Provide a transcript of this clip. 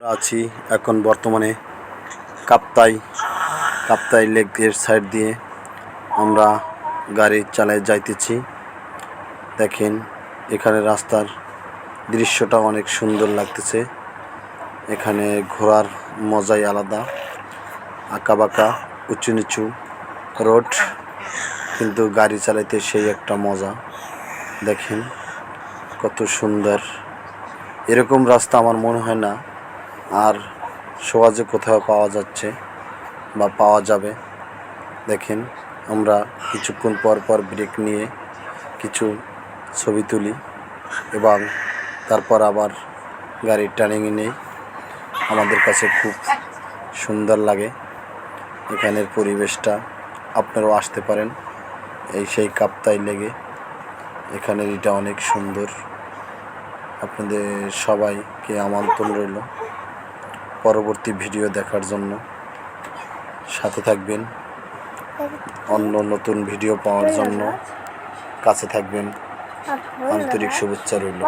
আছি এখন বর্তমানে কাপ্তাই লেকের সাইড দিয়ে আমরা গাড়ি চালায় যাইতেছি। দেখেন এখানে রাস্তার দৃশ্যটা অনেক সুন্দর লাগতেছে। এখানে ঘোরার মজাই আলাদা, আঁকাবাঁকা উঁচু নিচু রোড, কিন্তু গাড়ি চালাইতে সেই একটা মজা। দেখেন কত সুন্দর। এরকম রাস্তা আমার মনে হয় না আর সহজে কোথাও পাওয়া যাচ্ছে বা পাওয়া যাবে। দেখেন আমরা কিছুক্ষণ পর পর ব্রেক নিয়ে কিছু ছবি তুলি এবং তারপর আবার গাড়ির টার্নিংয়ে নেই। আমাদের কাছে খুব সুন্দর লাগে এখানের পরিবেশটা। আপনারাও আসতে পারেন এই সেই কাপ্তাই লেকে। এখানের এটা অনেক সুন্দর। আপনাদের সবাইকে আমন্ত্রণ রইল পরবর্তী ভিডিও দেখার জন্য। সাথে থাকবেন, অন্য নতুন ভিডিও পাওয়ার জন্য কাছে থাকবেন। আন্তরিক শুভেচ্ছা রইল।